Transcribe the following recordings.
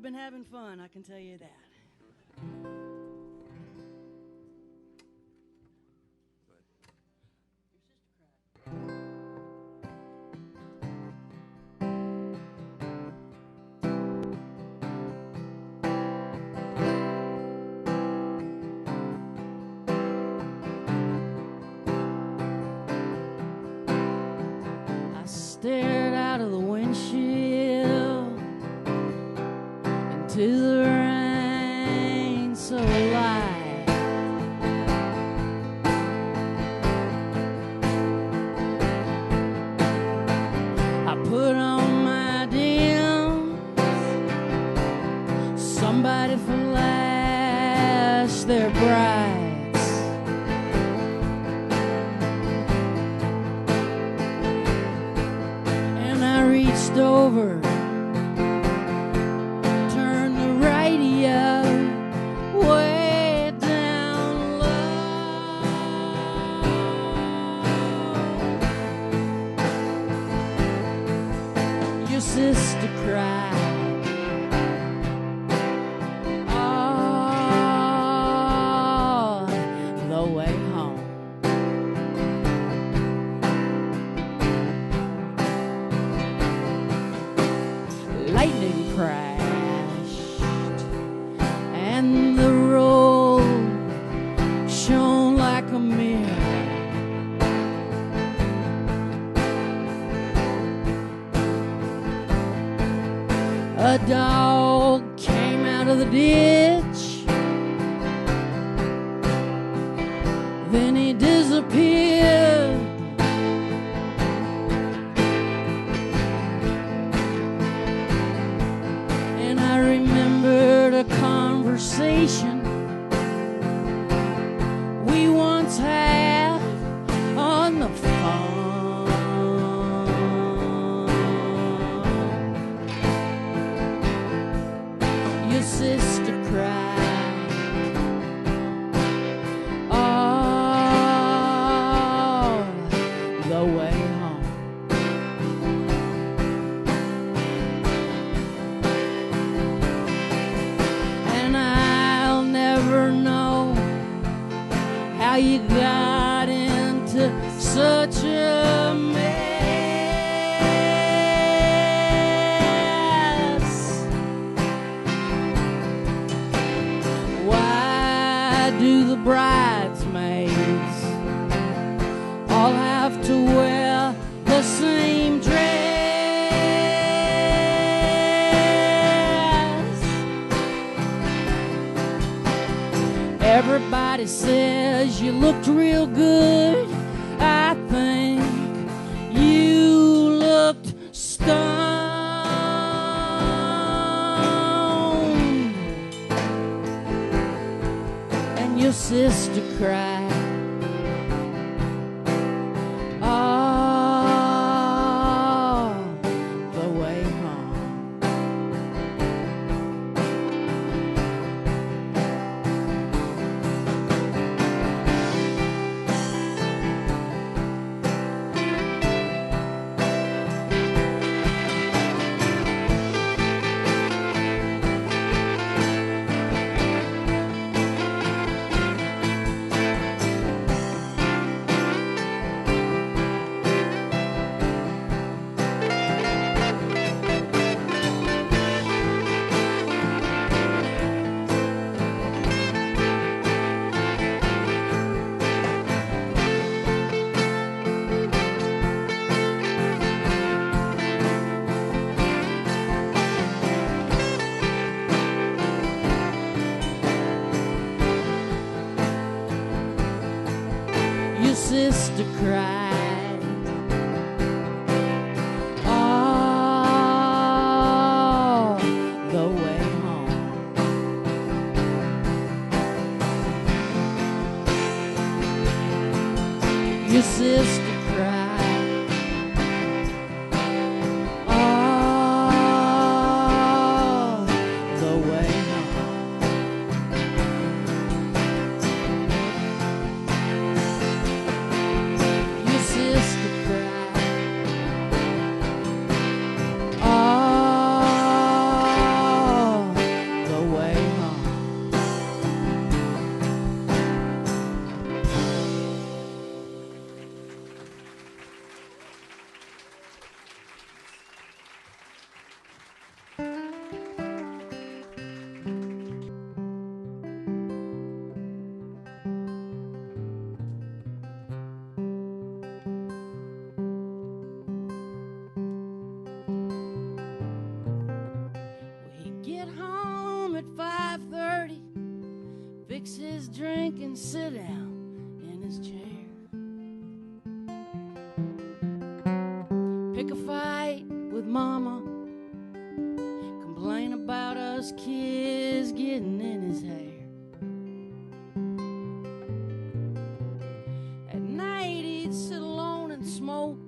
been having fun, I can tell you that. I stared out of the windshield into the rain so light. I put on my dims, somebody flashed their brights. And I reached over, turned the radio way down low. Your sister cried all the way home. Lightning crashed and the road shone like a mirror. A dog came out of the ditch, then he disappeared. And I remembered a conversation we once had on the phone. Your sister cried all the way home. And I'll never know how you got into such a mess. Why do the bridesmaids all have to wear the same dress? Everybody says you looked real good. I think you looked stoned. And your sister cried all the way home. Your sister cried all the way home. Your sister cried all the way home. Your sister cried all drink and sit down in his chair. Pick a fight with mama, complain about us kids getting in his hair. At night he'd sit alone and smoke.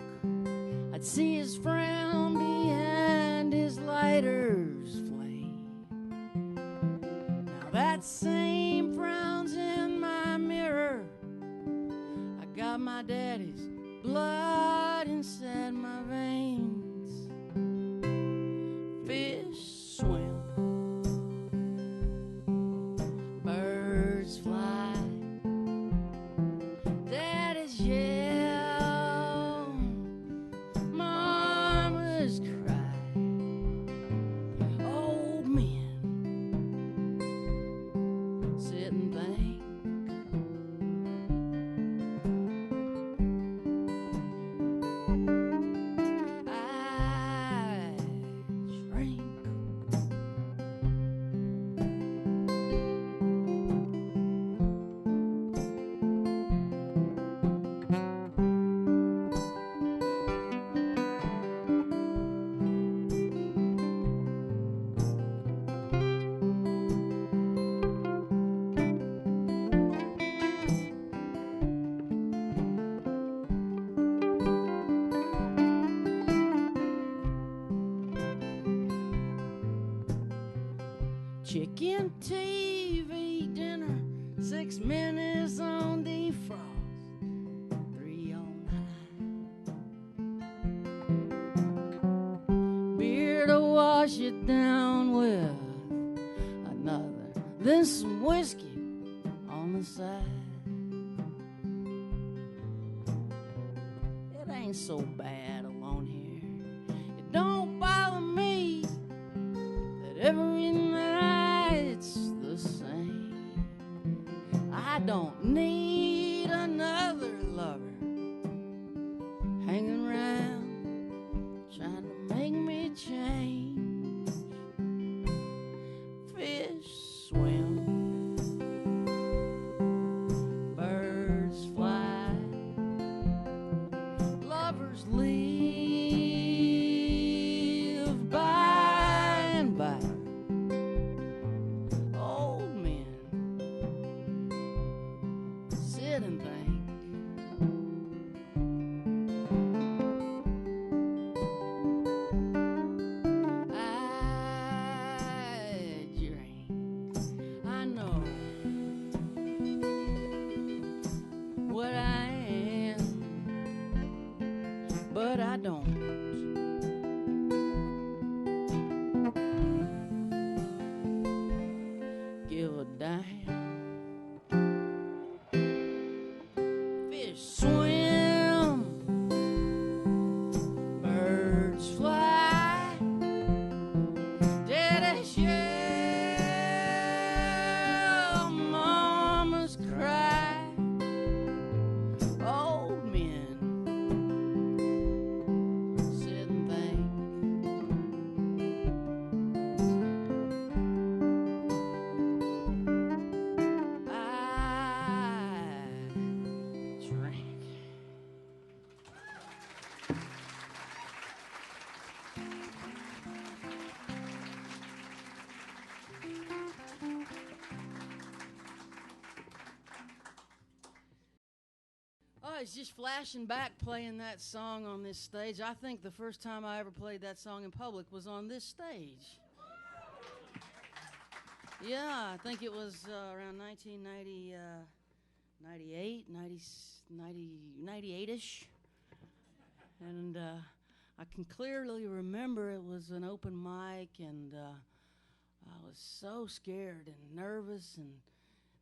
I'd see his frown behind his lighter's flame. Now that same frown's in my mirror. I got my daddy's blood inside my veins. Fish swim, birds fly, daddies yell, mamas cry, old men sit and think. Chicken TV dinner, 6 minutes on defrost, 3 on high. Beer to wash it down with another, then some whiskey on the side. It ain't so bad alone here. It don't bother me that every night it's the same. I don't need another lover hanging around trying to make me change. Fish swim, birds fly, lovers live by and by. Old men sit and think. I drink. I know what I am, but I don't give a damn. Fish swim, birds fly, daddies yell, mamas cry, old men sit and think. I drink. Oh, it's just flashing back playing that song on this stage. I think the first time I ever played that song in public was on this stage. Yeah, I think it was around 1990, 98, 98-ish. And I can clearly remember it was an open mic, and I was so scared and nervous, and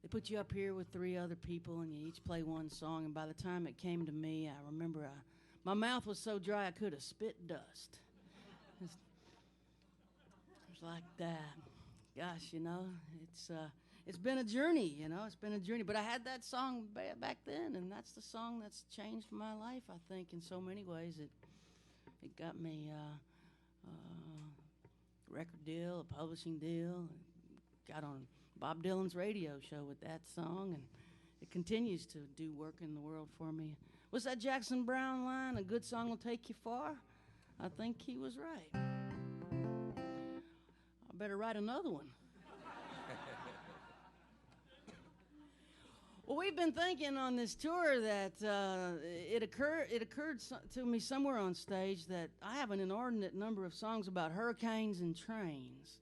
they put you up here with 3 other people, and you each play one song, and by the time it came to me, I remember my mouth was so dry I could have spit dust. It was like that. Gosh, you know, it's been a journey, you know, it's been a journey. But I had that song back then, and that's the song that's changed my life, I think, in so many ways. It got me a record deal, a publishing deal, got on Bob Dylan's radio show with that song, and it continues to do work in the world for me. What's that Jackson Browne line? A good song will take you far? I think he was right. I better write another one. Well, we've been thinking on this tour that it occurred to me somewhere on stage that I have an inordinate number of songs about hurricanes and trains.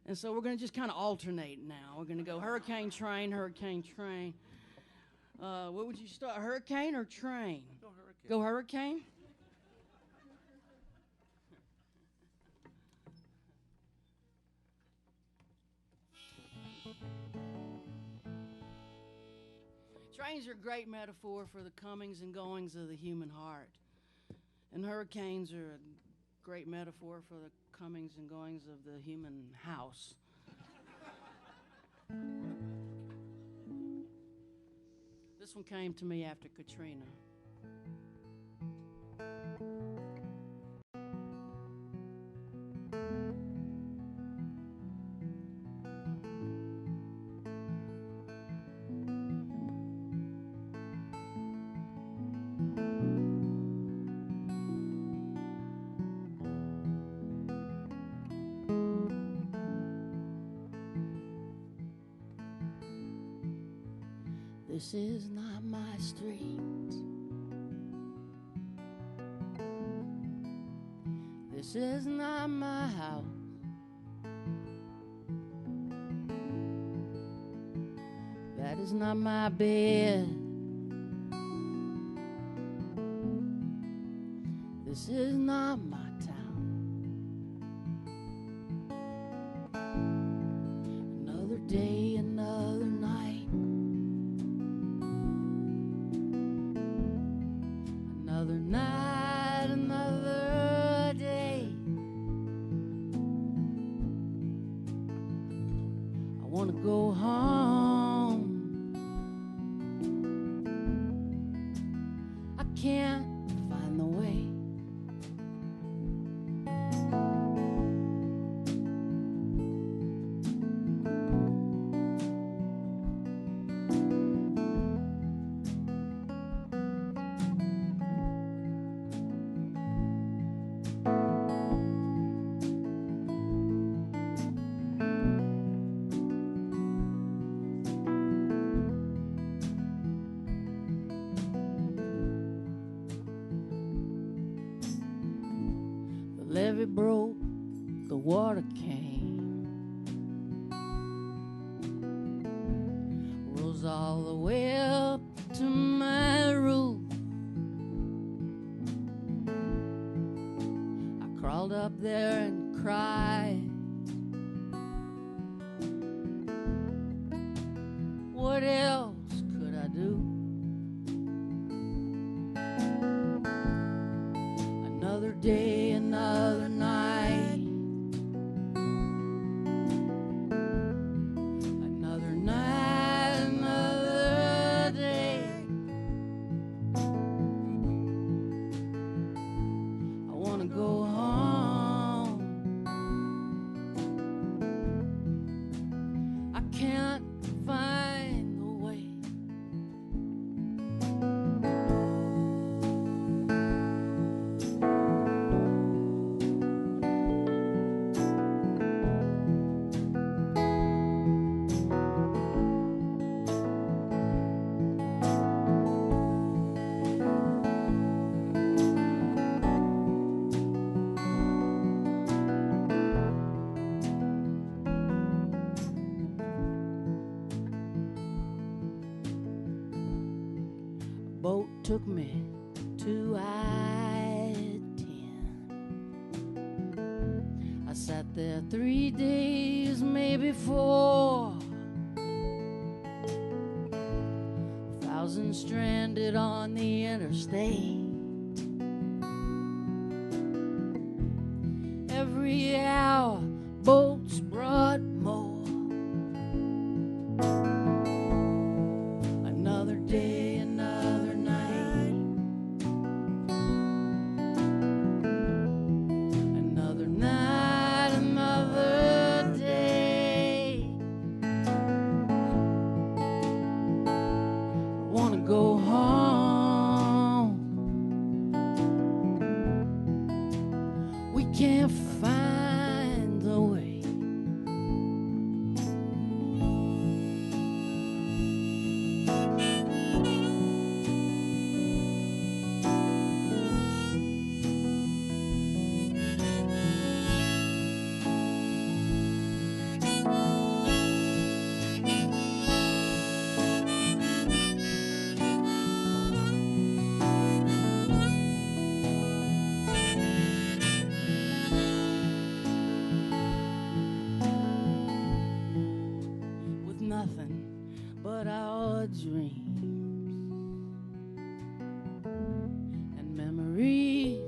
And so we're going to just kind of alternate now. We're going to go hurricane, train, hurricane, train. What would you start, hurricane or train? Go hurricane. Go hurricane? Trains are a great metaphor for the comings and goings of the human heart. And hurricanes are a great metaphor for the comings and goings of the human house. This one came to me after Katrina. This is not my street. This is not my house. That is not my bed. This is not my town. Another day, another night. Another night, another day. I want to go home. I can't find the way. The levee broke, the water came, rose all the way up to my roof. I crawled up there and cried. What else could I do? Another day, another night. Another night, another day. I want to go home. I can't find the way. Boat took me to I-10. I sat there 3 days, maybe 4. 1,000 stranded on the interstate. Every hour, boats brought more. Another day, another night. Another night, another day. I nothing but our dreams and memories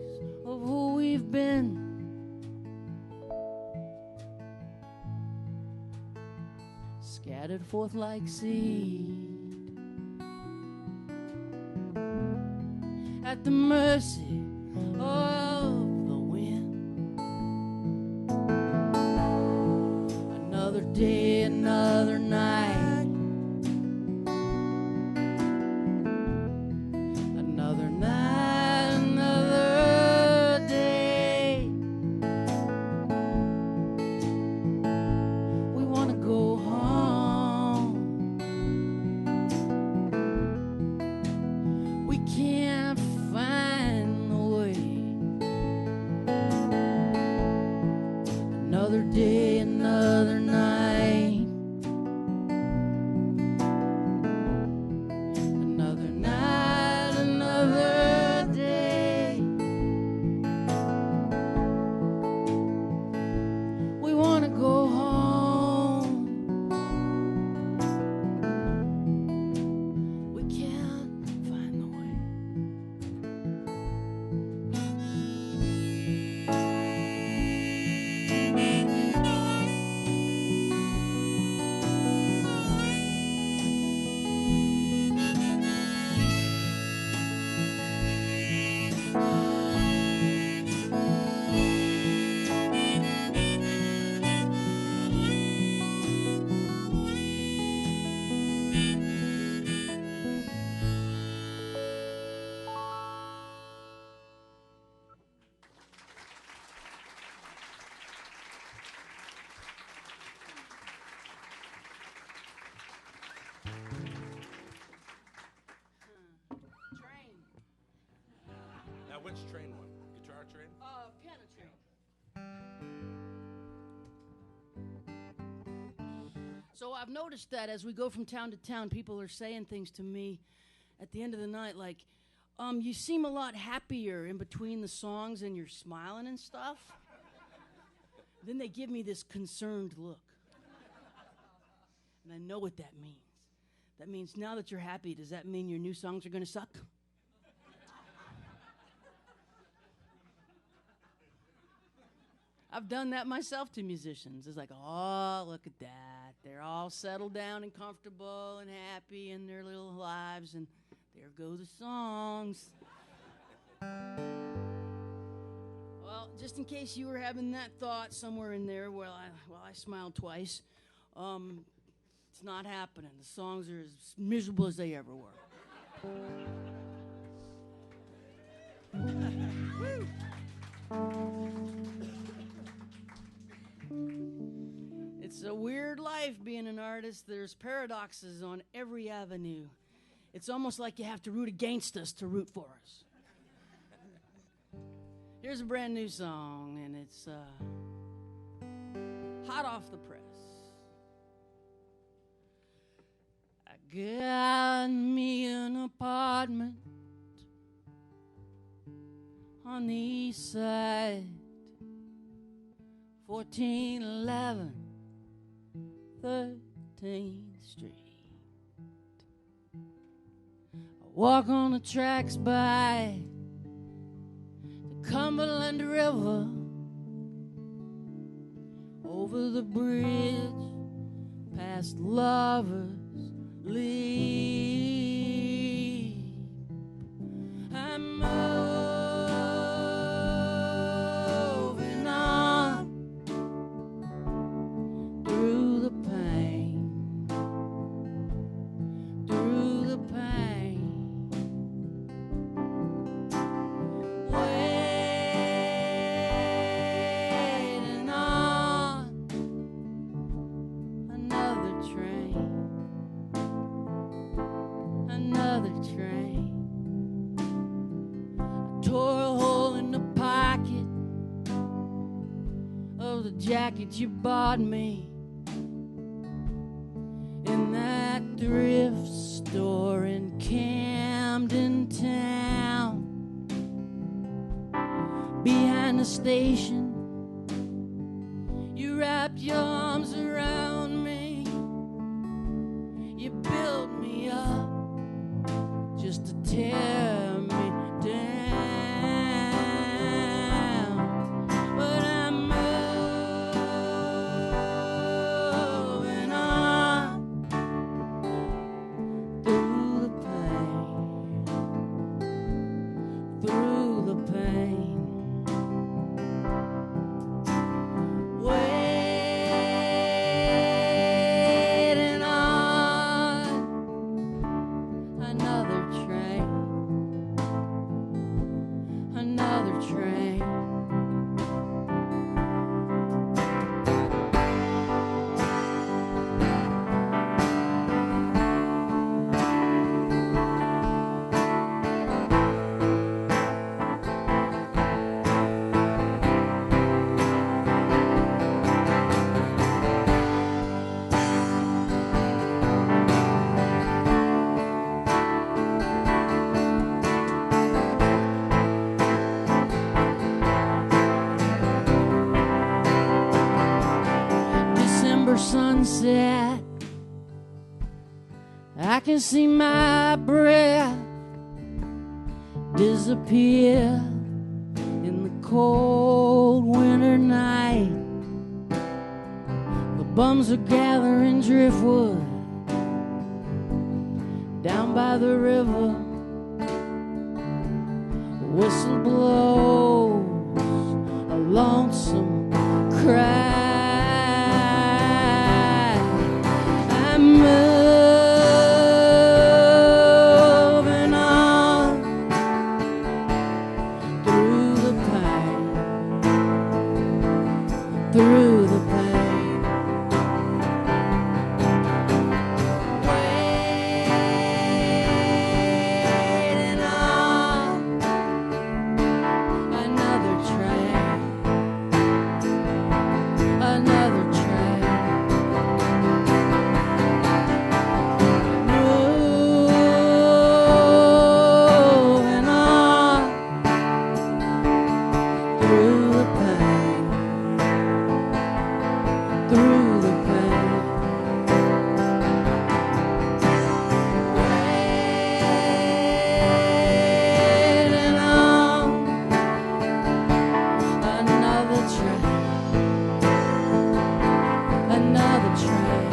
of who we've been. Scattered forth like seed at the mercy of the wind. Another day, another night, another night, another day. We want to go home. We can't find the way. Another day, another night, another night, another day. We want to go home. We can't find the way. Train. Now, which train one? Guitar train? Piano train. So I've noticed that as we go from town to town, people are saying things to me at the end of the night like, you seem a lot happier in between the songs and you're smiling and stuff. Then they give me this concerned look. And I know what that means. That means now that you're happy, does that mean your new songs are going to suck? I've done that myself to musicians. It's like, oh, look at that. They're all settled down and comfortable and happy in their little lives, and there go the songs. Well, just in case you were having that thought somewhere in there, I smiled twice. It's not happening. The songs are as miserable as they ever were. It's a weird life being an artist. There's paradoxes on every avenue. It's almost like you have to root against us to root for us. Here's a brand new song, and it's hot off the press. I got me an apartment on the east side, 1411 13th Street. I walk on the tracks by the Cumberland River, over the bridge past Lovers Leap. I'm moving on through the pain, through the pain, waiting on another train, another train. I tore a hole in the pocket of the jacket you bought me in that thrift store in Camden Town. Behind the station, you wrapped your arms around me You build me up just to tear me down, but I'm moving on through the pain, waiting on another train. December sunset, I can see my breath disappear in the cold winter night. The bums are gathering driftwood down by the river. A whistle blows a lonesome cry. I'm moving on through the pain, through the pain, waiting on another train, another train. Moving on through the pain, through the pain, waiting on another train, another train.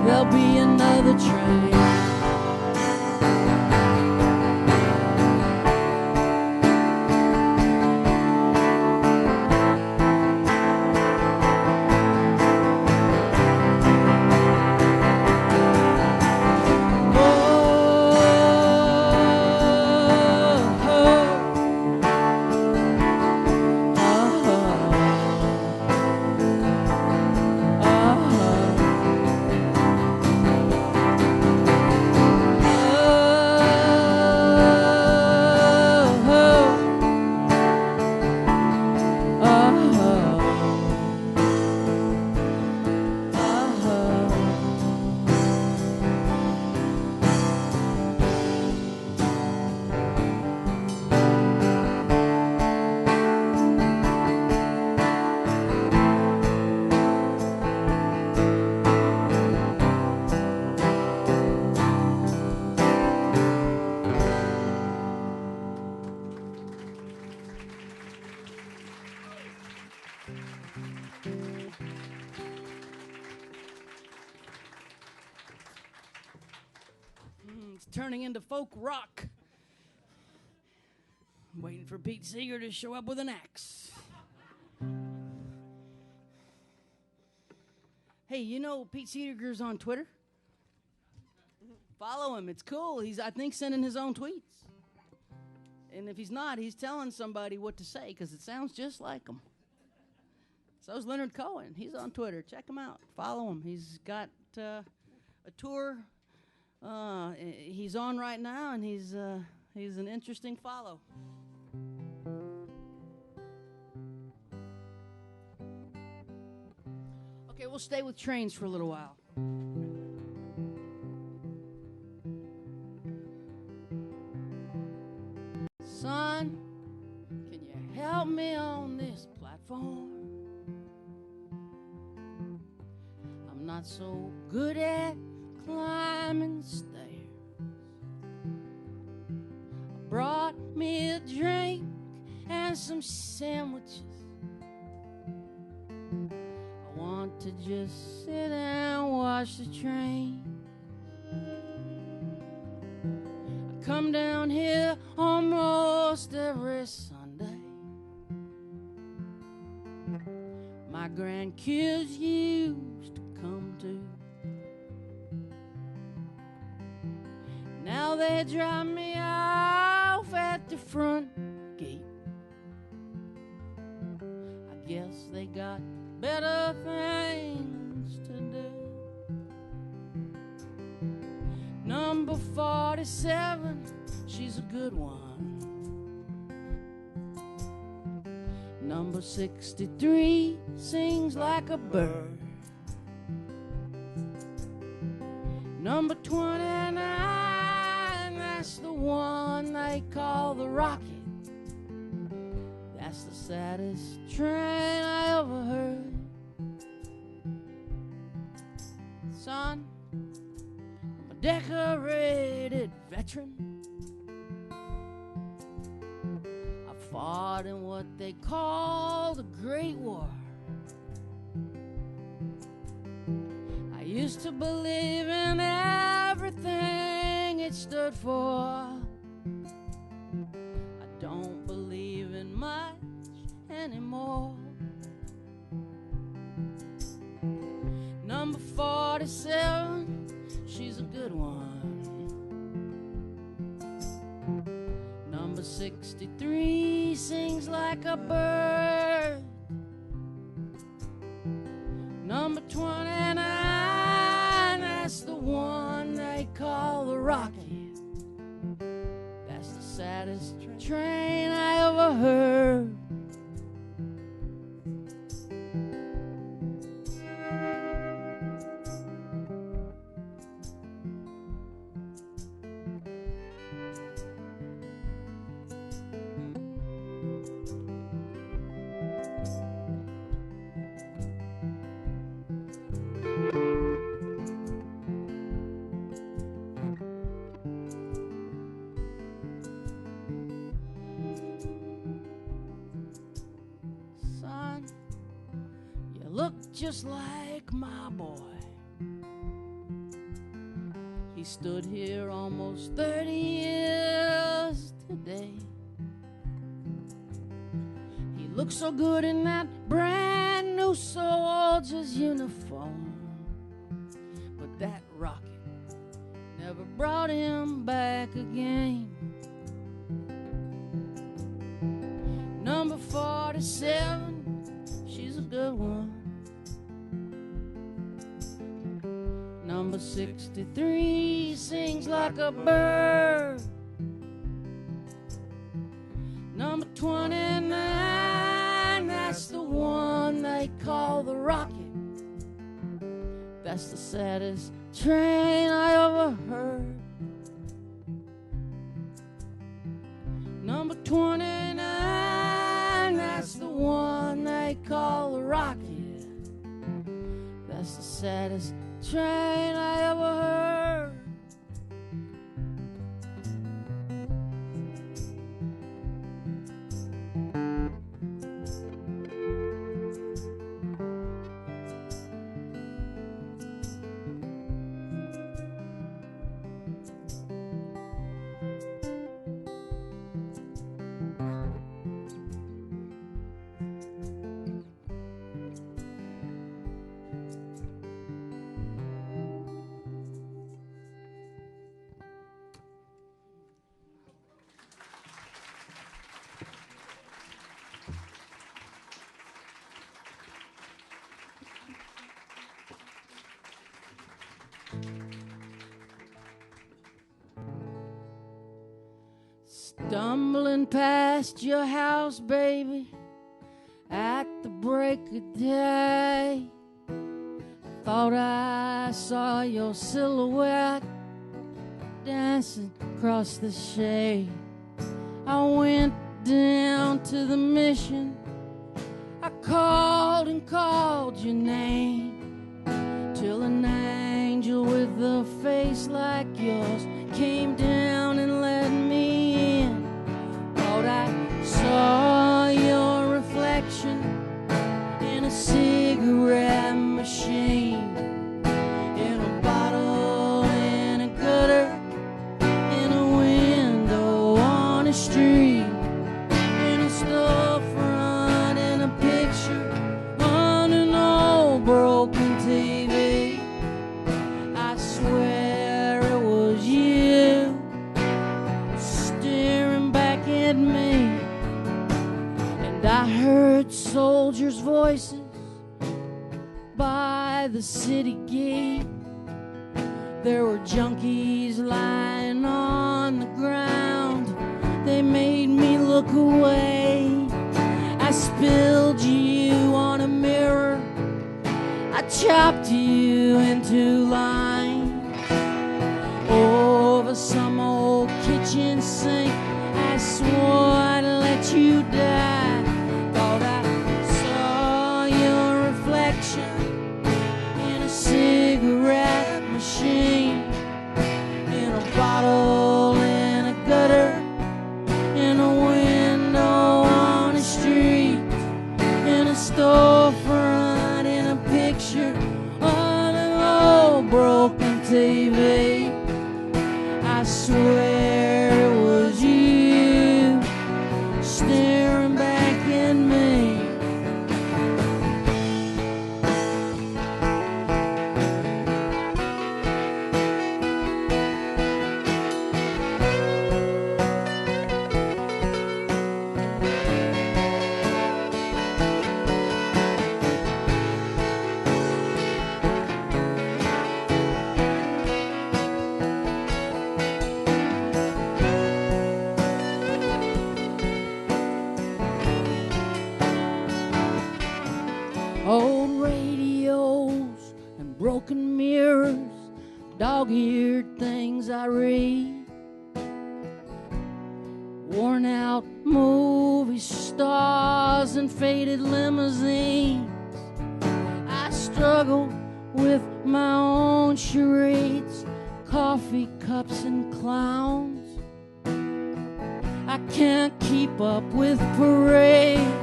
There'll be another train. It's turning into folk rock. I'm waiting for Pete Seeger to show up with an axe. Hey, you know Pete Seeger's on Twitter? Follow him. It's cool. He's, I think, sending his own tweets. And if he's not, he's telling somebody what to say because it sounds just like him. So's Leonard Cohen. He's on Twitter. Check him out. Follow him. He's got a tour he's on right now, and he's an interesting follow. Okay, we'll stay with trains for a little while. Son, can you help me on this platform? I'm not so good at climbing stairs. I brought me a drink and some sandwiches. I want to just sit and watch the train. I come down here almost every Sunday. My grandkids used to come too. Now they drop me off at the front gate. I guess they got better things to do. Number 47, she's a good one. Number 63 sings like a bird. Number 29, that's the one they call the Rocket. That's the saddest train I ever heard. Son, I'm a decorated veteran. I fought in what they call the Great War. I used to believe in everything it stood for. I don't believe in much anymore. Number 47, she's a good one. Number 63 sings like a bird. Number 29, that's the one they call the Rocket. That's the saddest train I ever heard. Just like my boy. He stood here almost 30 years today. He looked so good in that brand new soldier's uniform, but that rocket never brought him back again. Number 47, she's a good one. Number 63 sings like a bird. Number 29, that's the one they call the Rocket. That's the saddest train I ever heard. Number 29, that's the one they call the Rocket. That's the saddest train I ever heard. Stumbling past your house, baby, at the break of day. Thought I saw your silhouette dancing across the shade. I went down to the mission. I called and called your name. till an angel with a face like yours came down and let me in. Thought I saw your reflection in a cigarette machine, in a bottle, in a gutter, in a window on a street, in a storefront, in a picture on an old broken TV. I swear it was you staring back at me, and I heard soldiers' voices by the city gate. There were junkies lying on the ground. They made me look away. I spilled you on a mirror. I chopped you into lines over some old kitchen sink. I swore I'd let you die. Thought I saw your reflection in a cigarette machine, in a bottle, in a gutter, in a window on a street, in a storefront, in a picture on an old broken TV. I swear it was you staring back at me. Old radios and broken mirrors, dog-eared things I read, worn out movie stars and faded limousines. I struggle with my own charades, coffee cups and clowns. I can't keep up with parades.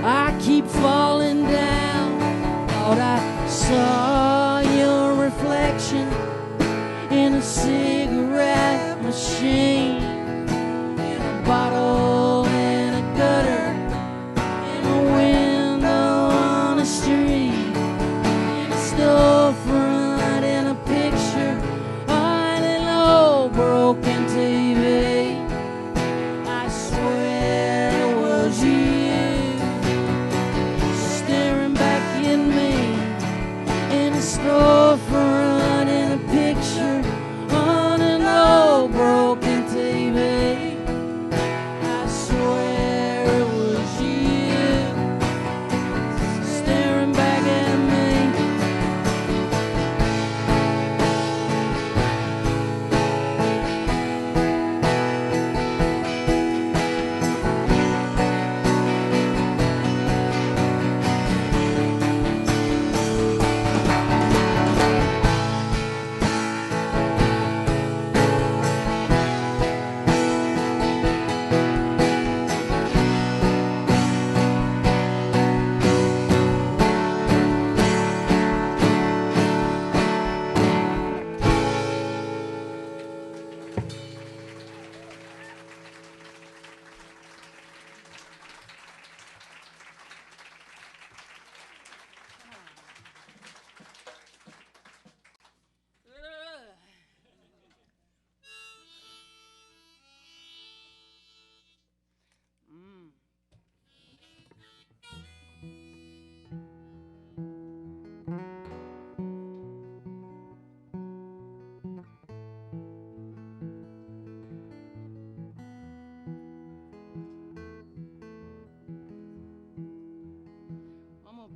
I keep falling down. Thought I saw your reflection in a cigarette machine, in a bottle, in a gutter, in a window on a street, in a storefront, in a picture on an old broken TV. I swear it was you staring back at me, in a storefront, in a picture on an old broken TV. I swear it was you staring back at me.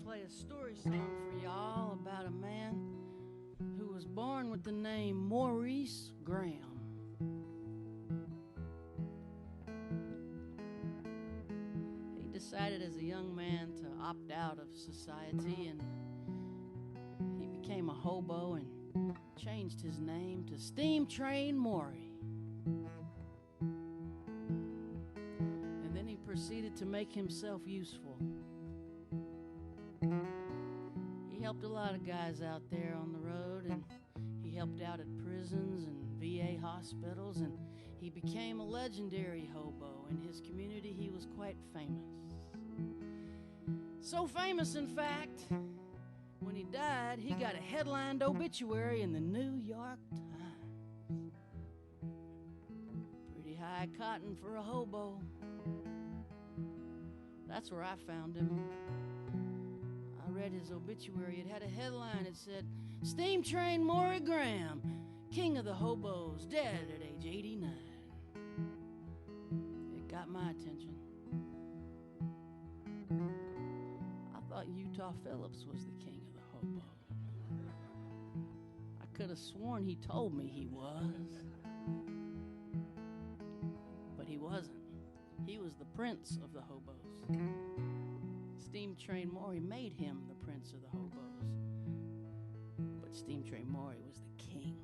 Play a story song for y'all about a man who was born with the name Maurice Graham. He decided as a young man to opt out of society, and he became became a hobo and changed his name to Steam Train Maury. And then he proceeded to make himself useful. He helped a lot of guys out there on the road, and he helped out at prisons and VA hospitals, and he became a legendary hobo. In his community, he was quite famous. So famous, in fact, when he died, he got a headlined obituary in the New York Times. Pretty high cotton for a hobo. That's where I found him. I read his obituary. It had a headline. It said, "Steam Train Maury Graham, king of the hobos, dead at age 89. It got my attention. I thought Utah Phillips was the king of the hobo. I could have sworn he told me he was. But he wasn't. He was the prince of the hobos. Steam Train Maury made him the prince of the hobos. But Steam Train Maury was the king.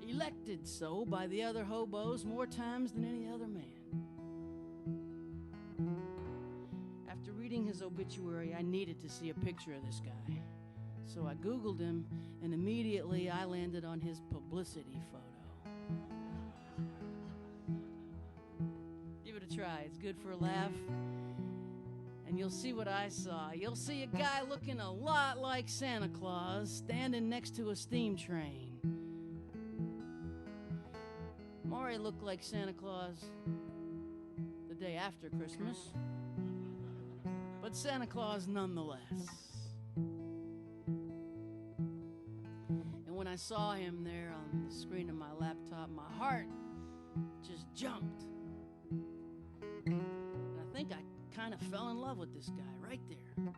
Elected so by the other hobos more times than any other man. After reading his obituary, I needed to see a picture of this guy. So I Googled him, and immediately I landed on his publicity photo. Give it a try. It's good for a laugh. And you'll see what I saw. You'll see a guy looking a lot like Santa Claus standing next to a steam train. Maury looked like Santa Claus the day after Christmas, but Santa Claus nonetheless. And when I saw him there on the screen of my laptop, my heart just jumped. And I think I kind of fell in love with this guy right there,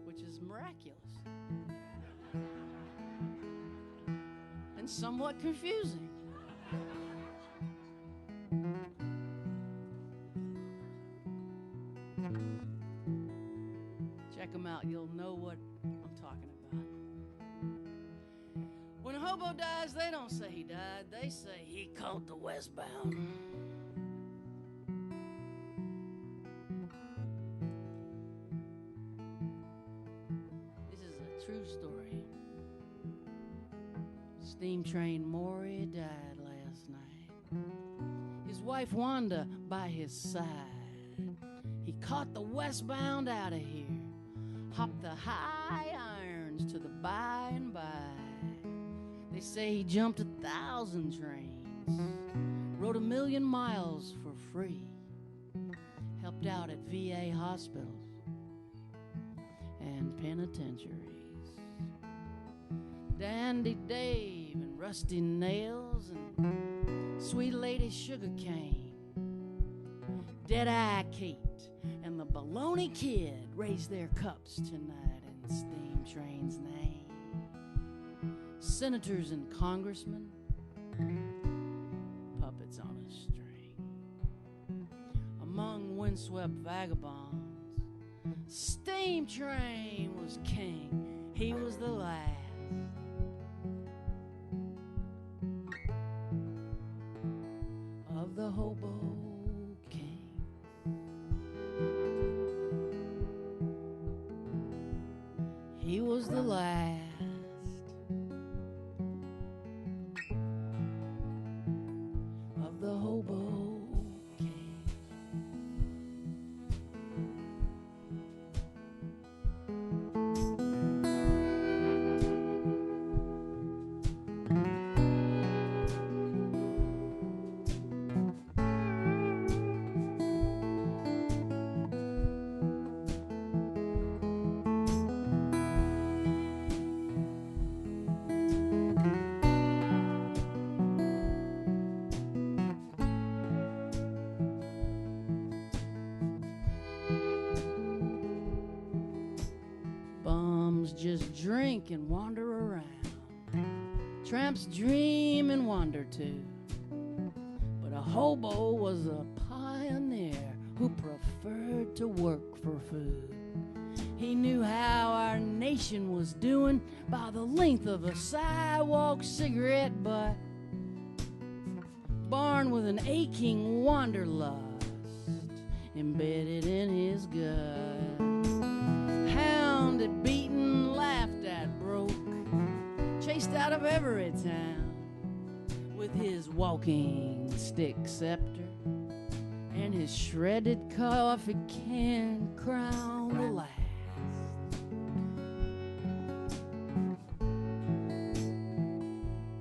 which is miraculous and somewhat confusing. Check him out. You'll know what I'm talking about. When a hobo dies, they don't say he died. They say he caught the westbound. This is a true story. Steam Train Maury died last night. His wife Wanda by his side. He caught the westbound out of here. Hopped the high irons to the by and by. They say he jumped 1,000 trains. Rode 1,000,000 miles for free. Helped out at VA hospitals and penitentiaries. Dandy Dave and Rusty Nails and Sweet Lady Sugarcane. Dead-Eye Kate and the Baloney Kid raise their cups tonight in Steam Train's name. Senators and congressmen, puppets on a string. Among windswept vagabonds, Steam Train was king. He was the last. Of the hobo king. He was the last of the hobo king. Just drink and wander around. Tramps dream and wander too. But a hobo was a pioneer who preferred to work for food. He knew how our nation was doing by the length of a sidewalk cigarette butt, born with an aching wanderlust embedded in his gut. Hounded, beaten, laughed at, broke, chased out of every town with his walking stick scepter and his shredded coffee can crown the last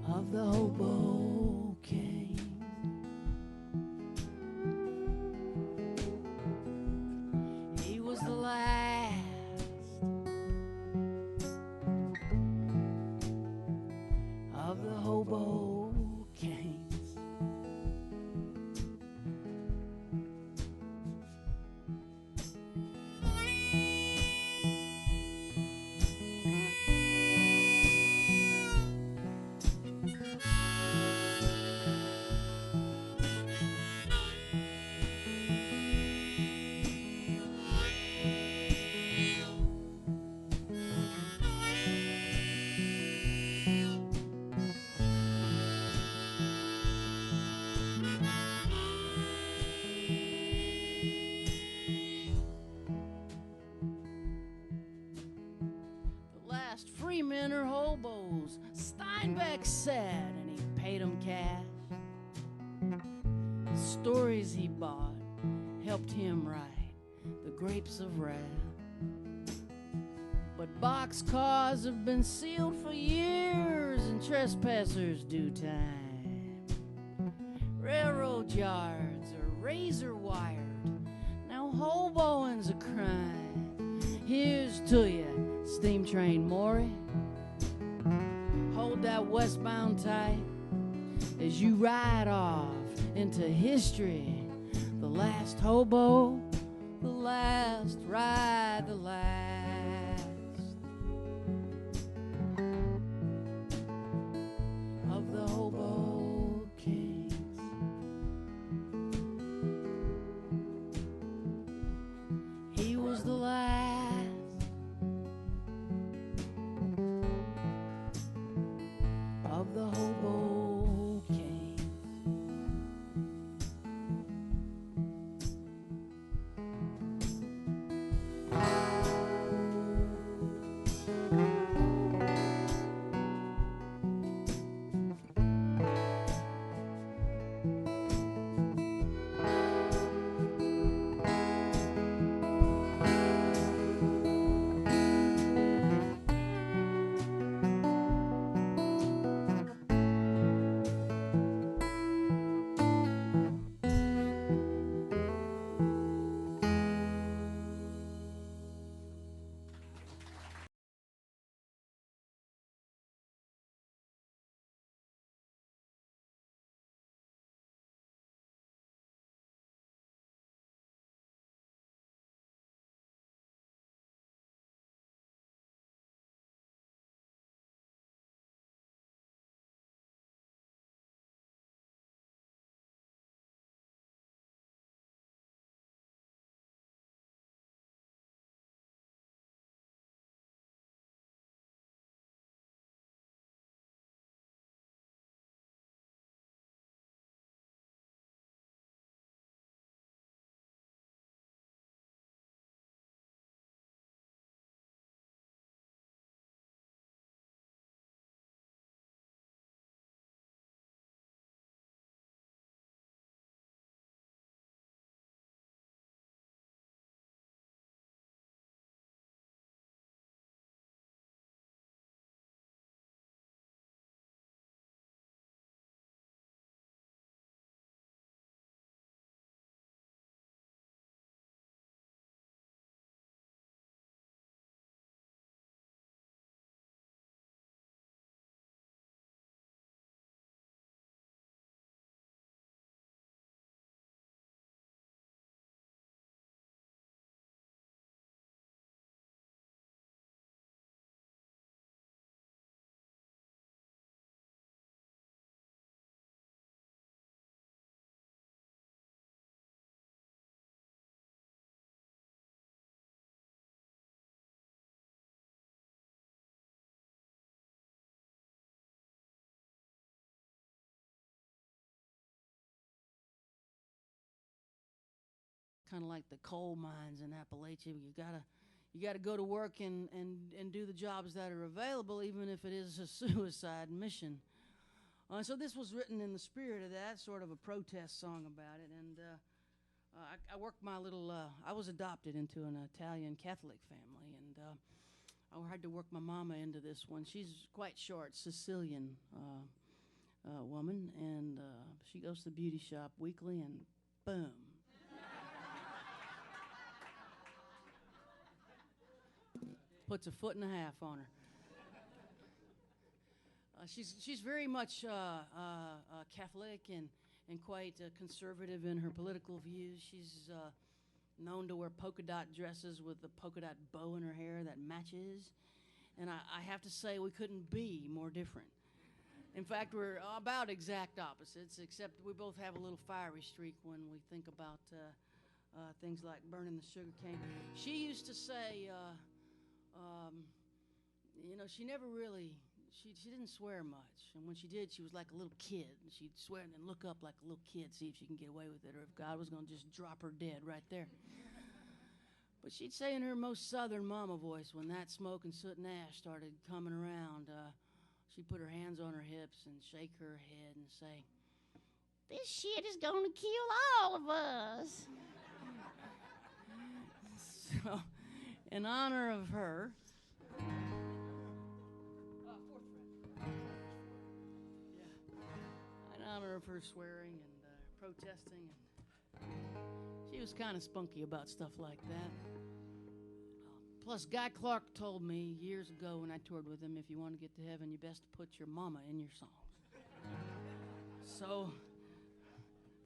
of the hobo king. He was the last of the hobo kings. Free men are hobos, Steinbeck said, and he paid them cash. The stories he bought helped him write The Grapes of Wrath. But boxcars have been sealed for years and trespassers do time. Railroad yards are razor wired, now hoboing's a crime. Here's to you, steam train Maury. Hold that westbound tight as you ride off into history. The last hobo, the last ride, the last of the hobo kings. He was the last of the hobo kings. kind of like the coal mines in Appalachia. You gotta go to work and do the jobs that are available, even if it is a suicide mission. So this was written in the spirit of that, sort of a protest song about it. And I worked my little. I was adopted into an Italian Catholic family, and I had to work my mama into this one. She's quite short, Sicilian woman, and she goes to the beauty shop weekly, and boom. Puts a foot and a half on her. She's very much Catholic and quite conservative in her political views. She's known to wear polka dot dresses with a polka dot bow in her hair that matches. And I have to say we couldn't be more different. In fact, we're about exact opposites, except we both have a little fiery streak when we think about things like burning the sugar cane. She used to say, she never really, she didn't swear much. And when she did, she was like a little kid. She'd swear and then look up like a little kid, see if she can get away with it, or if God was going to just drop her dead right there. But she'd say in her most southern mama voice, when that smoke and soot and ash started coming around, she'd put her hands on her hips and shake her head and say, "This shit is going to kill all of us." So, in honor of her, in honor of her swearing and protesting, she was kind of spunky about stuff like that. Plus, Guy Clark told me years ago when I toured with him, if you want to get to heaven, you best put your mama in your songs. So,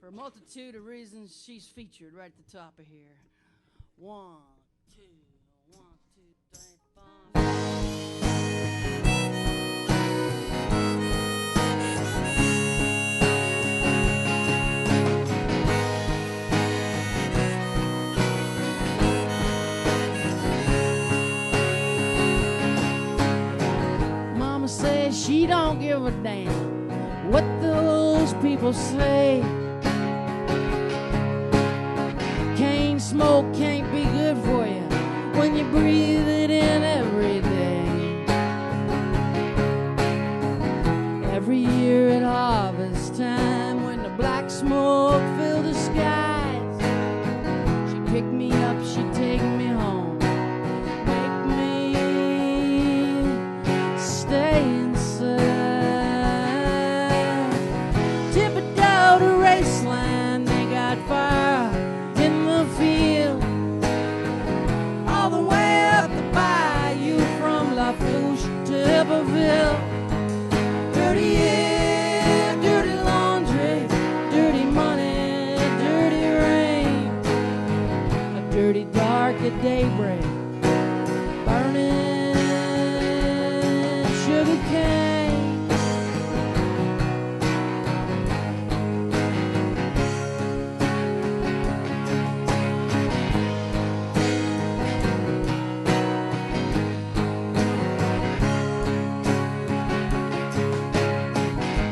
for a multitude of reasons, she's featured right at the top of here. 1, 2, 1, 2, 3, 4. Mama says she don't give a damn what those people say. Cane smoke can't be good for you when you breathe it in every day. Every year at harvest time, when the black smoke filled the skies, she'd pick me up, she'd take me home, make me stay inside. Tip it down to Raceland, they got fire in the field, all the way up the bayou from La Fouche to Iberville. Dirty air, dirty laundry, dirty money, dirty rain, a dirty dark at daybreak, burning sugar cane.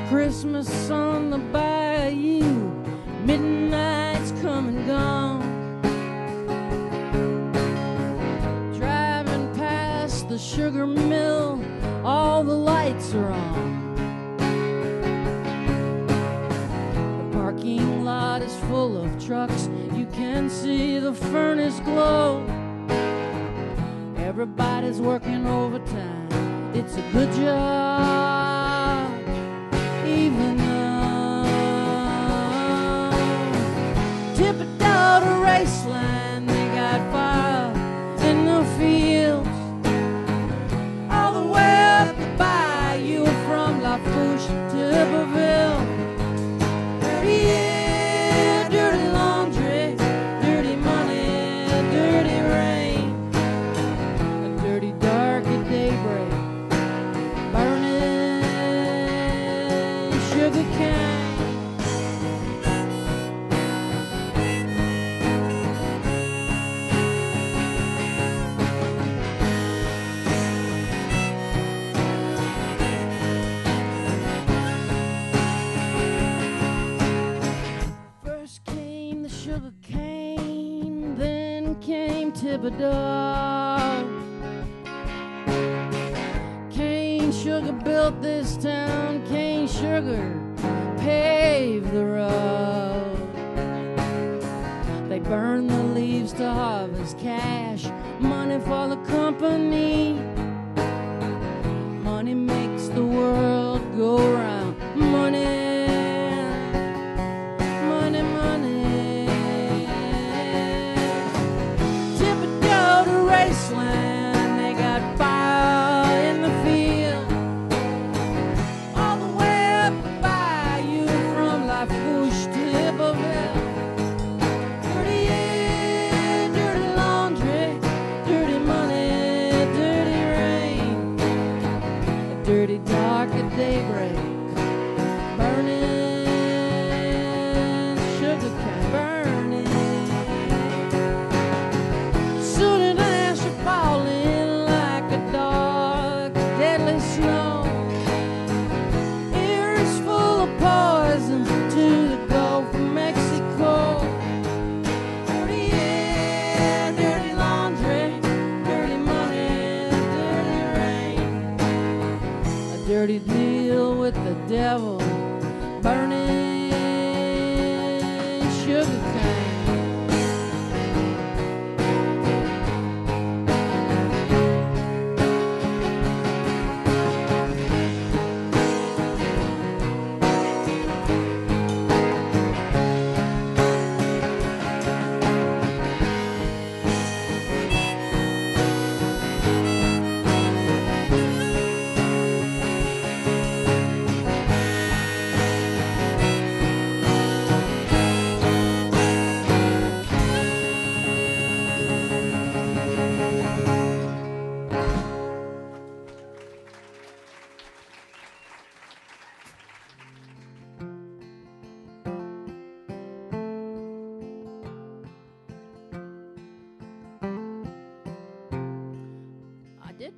Christmas on the bayou, midnight's come and gone. Driving past the sugar mill, all the lights are on. The parking lot is full of trucks, you can see the furnace glow. Everybody's working overtime, it's a good job. Even though tip it down to Raceland, they got fire in the fields, all the way up the bayou from La Fouche to Iberville. Dirty air, dirty laundry, dirty money, dirty rain, a dirty dark at daybreak, burning sugar cane. First came the sugar cane, Thibodeau. Cane Sugar built this town, cane sugar paved the road. They burn the leaves to harvest cash, money for the company. Money makes the world go round. Money. They got fire in the field, all the way up by you from La Fouche to Iberville. Dirty air, dirty laundry, dirty money, dirty rain, a dirty dark at daybreak, burning sugar cane, burning. Soon falling like a dark, deadly snow. Ears full of poison to the Gulf of Mexico. Dirty air, dirty laundry, dirty money, dirty rain. A dirty deal with the devil, burning sugar cane.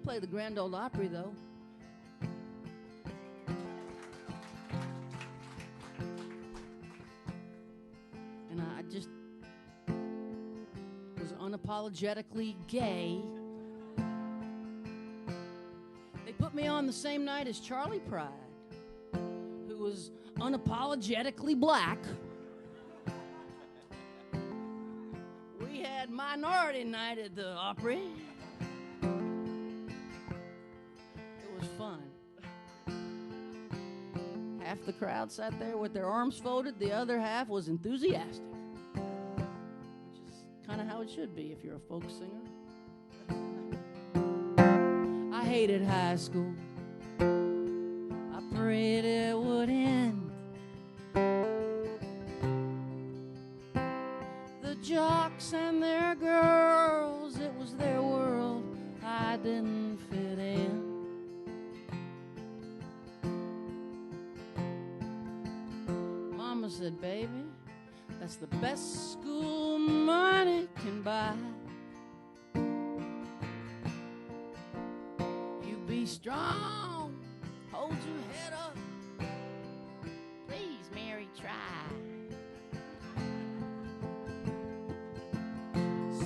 Play the Grand Ole Opry, though. And I just was unapologetically gay. They put me on the same night as Charlie Pride, who was unapologetically black. We had minority night at the Opry. Fun. Half the crowd sat there with their arms folded, the other half was enthusiastic, which is kind of how it should be if you're a folk singer. I hated high school. I prayed it would end. The jocks and their girls, it was their world. I didn't fit in. Mama said, baby, that's the best school money can buy. You be strong, hold your head up. Please, Mary, try.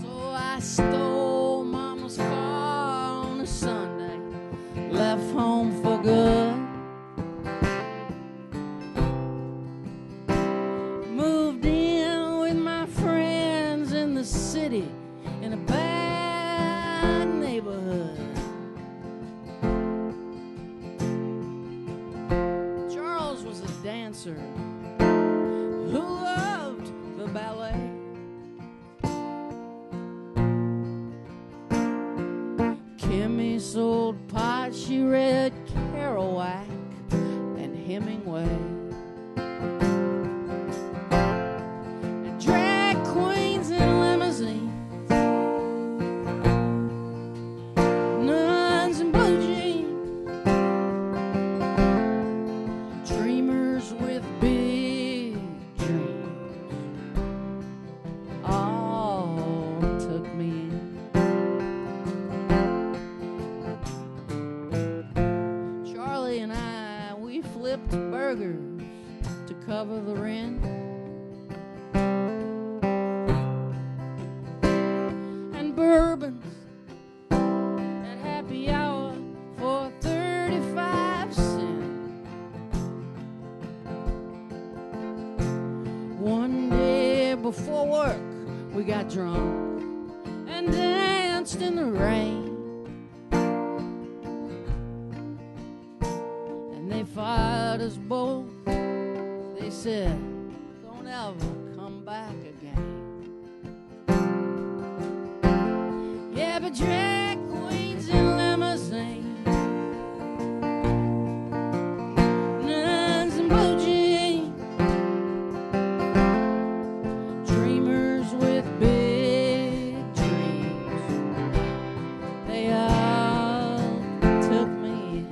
So I stole Mama's car on a Sunday, left home for good. City in a bad neighborhood. Charles was a dancer who loved the ballet. Kimmy sold pot, she read Kerouac and Hemingway. Nuns in blue jeans, dreamers with big dreams, all took me in. Charlie and I, we flipped burgers to cover the rent. And before work, we got drunk and danced in the rain. And they fired us both. They said, don't ever come back again. Yeah, but drag queens in limousines, nuns and blue jeans, dreamers with big dreams, they all took me in.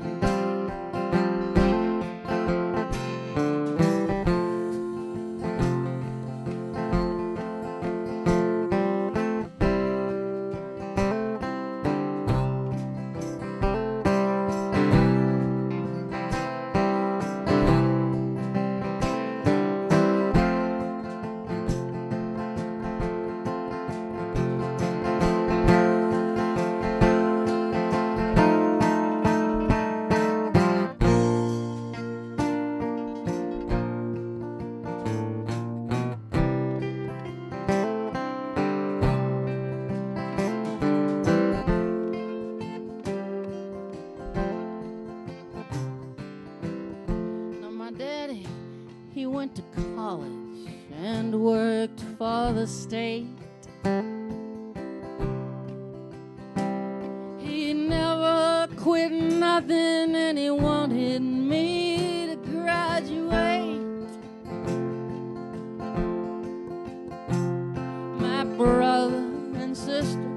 He went to college and worked for the state. He never quit nothing and he wanted me to graduate. My brother and sister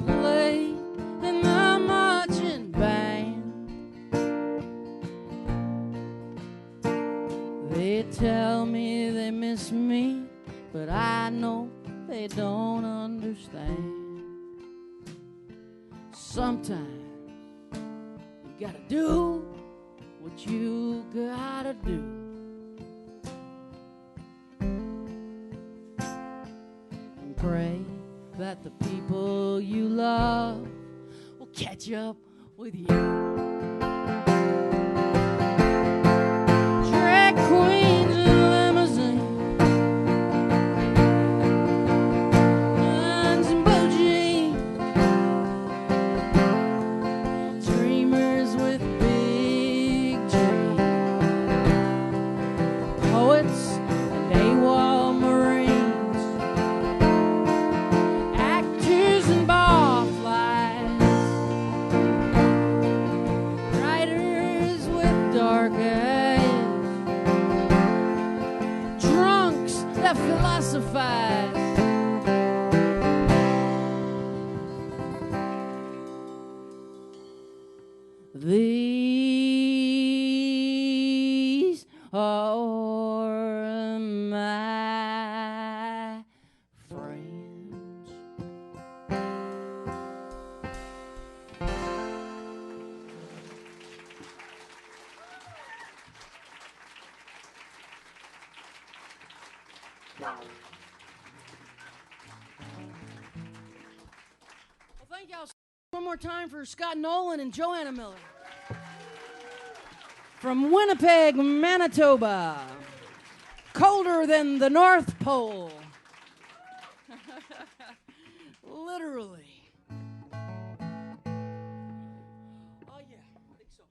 played in the marching band. They tell me they miss me, but I know they don't understand. Sometimes you gotta do what you gotta do. And pray that the people you love will catch up with you. Queens in limousine, nuns and blue jeans, dreamers with big dreams, poets and AWOL Marines, actors and barflies, writers with dark eyes, that philosophize. These are my friends. Well, thank y'all one more time for Scott Nolan and Joanna Miller. From Winnipeg, Manitoba. Colder than the North Pole. Literally. Oh, yeah, I think so.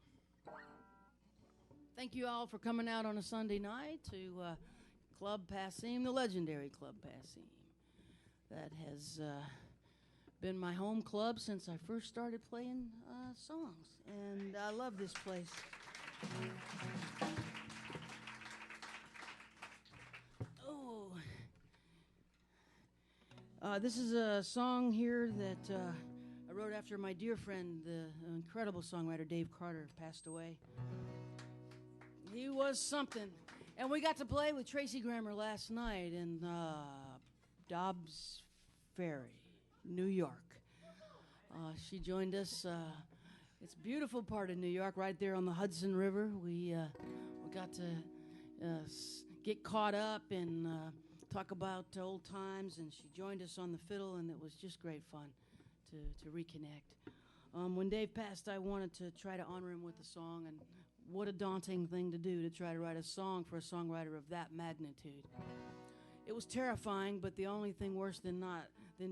Thank you all for coming out on a Sunday night to Club Passim, the legendary Club Passim. That has been my home club since I first started playing songs. And I love this place. Oh. This is a song here that I wrote after my dear friend, the incredible songwriter Dave Carter, passed away. He was something. And we got to play with Tracy Grammer last night in Dobbs Ferry, New York. She joined us. It's a beautiful part of New York, right there on the Hudson River. We got to get caught up and talk about old times, and she joined us on the fiddle, and it was just great fun to reconnect. When Dave passed, I wanted to try to honor him with a song, and what a daunting thing to do, to try to write a song for a songwriter of that magnitude. It was terrifying, but the only thing worse than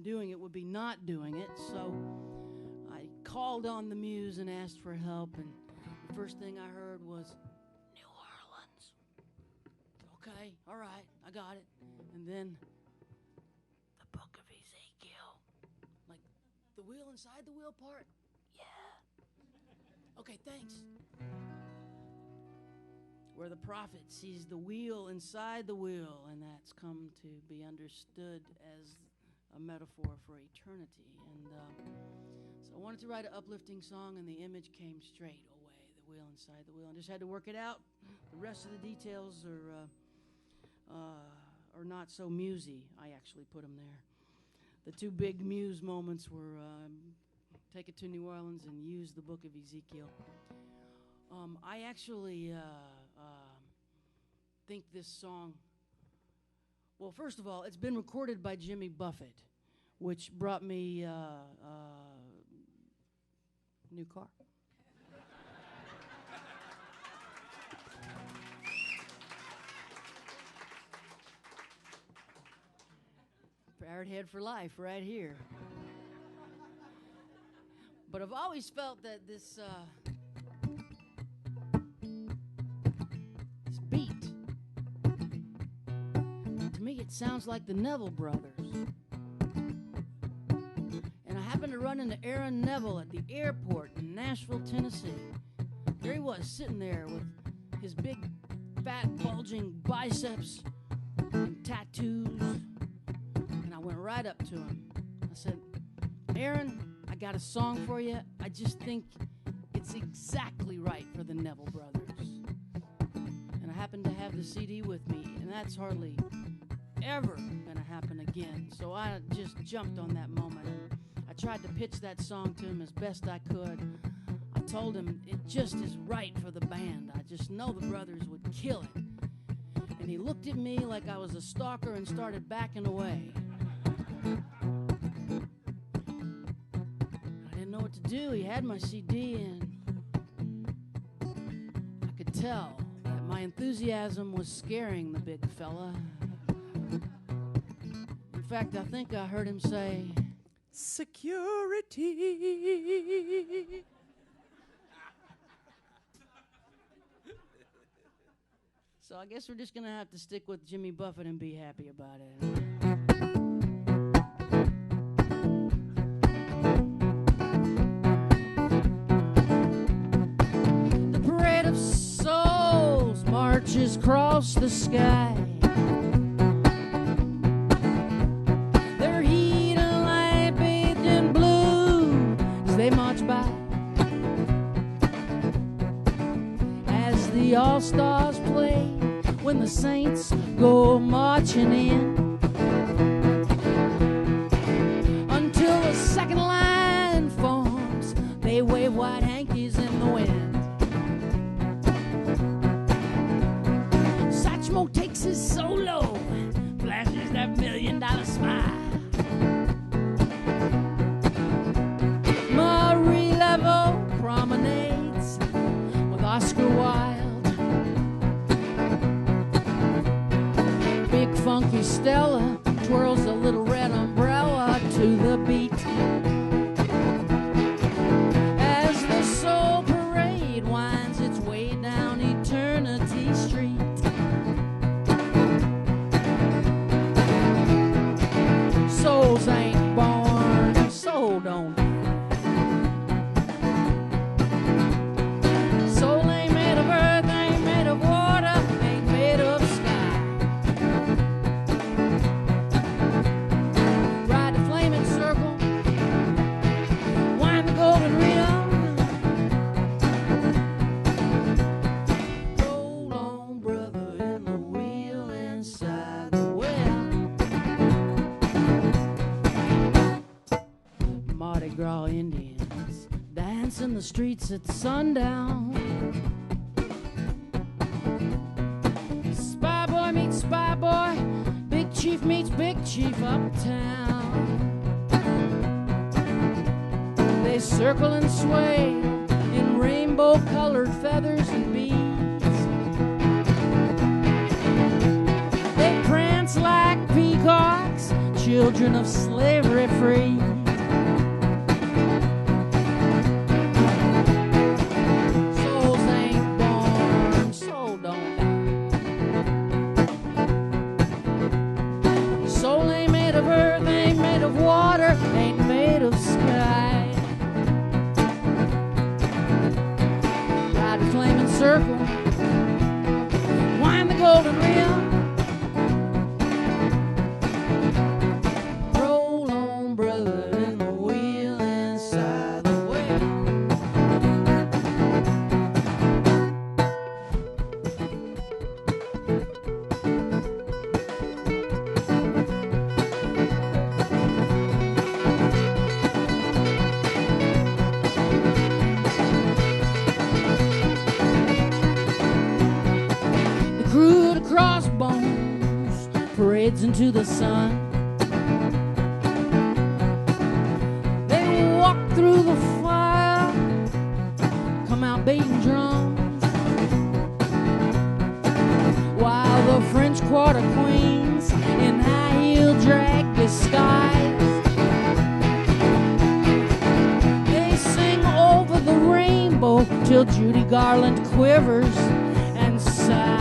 doing it would be not doing it. So I called on the muse and asked for help, and the first thing I heard was, New Orleans. Okay, all right, I got it. And then the Book of Ezekiel. Like, the wheel inside the wheel part? Yeah. Okay, thanks. Where the prophet sees the wheel inside the wheel, and that's come to be understood as a metaphor for eternity. And so I wanted to write an uplifting song, and the image came straight away, the wheel inside the wheel. I just had to work it out. The rest of the details are not so musy. I actually put them there. The two big muse moments were take it to New Orleans and use the Book of Ezekiel. I actually think this song, well, first of all, it's been recorded by Jimmy Buffett, which brought me new car. Parrot head for life right here. But I've always felt that this beat, to me it sounds like the Neville Brothers. And I happened to run into Aaron Neville at the airport in Nashville, Tennessee. There he was, sitting there with his big, fat, bulging biceps and tattoos. And I went right up to him. I said, Aaron, I got a song for you. I just think it's exactly right for the Neville Brothers. And I happened to have the CD with me, and that's hardly ever gonna happen again. So I just jumped on that moment. I tried to pitch that song to him as best I could. I told him it just is right for the band. I just know the brothers would kill it. And he looked at me like I was a stalker and started backing away. I didn't know what to do. He had my CD, and I could tell that my enthusiasm was scaring the big fella. In fact, I think I heard him say, "Security." So I guess we're just going to have to stick with Jimmy Buffett and be happy about it. The parade of souls marches across the sky. Their heat and light bathed in blue as they march by. As the all-stars play, when the saints go marching in, until the second line forms, they wave white hankies in the wind. Satchmo takes his solo, flashes that $1 million smile. Maury level promenades with Oscar Wilde. Funky Stella twirls a little red umbrella to the beat. As the soul parade winds its way down Eternity Street. Souls ain't born, soul don't. Soul ain't made of earth, ain't made of water, ain't made of Indians dance in the streets at sundown. Spy boy meets spy boy, big chief meets big chief uptown. They circle and sway in rainbow-colored feathers and beads. They prance like children of slavery free. Souls ain't born, soul don't die. Soul ain't made of earth, ain't made of water, ain't made of sky. Ride a flaming circle, wind the golden reel. Roll on, brother, in the wheel inside the wheel. The crew of crossbones parades into the sun. They walk through the fire, come out beating drums, while the French Quarter queens in high-heel drag disguise, they sing over the rainbow till Judy Garland quivers and sighs.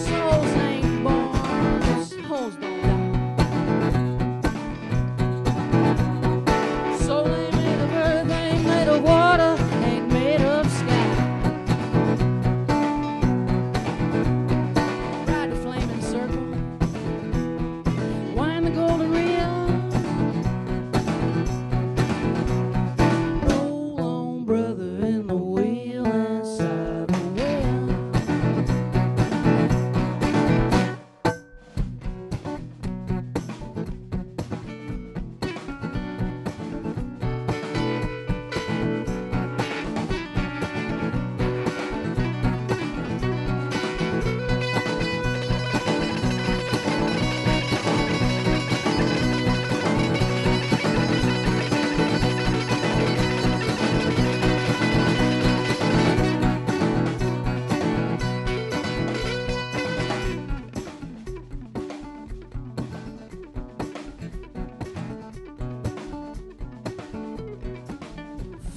Souls ain't born, souls don't die. Soul ain't made of earth, ain't made of water, ain't made of sky. Ride the flaming circle, wind the golden reel. Roll on, brother, in the wheel inside the wheel.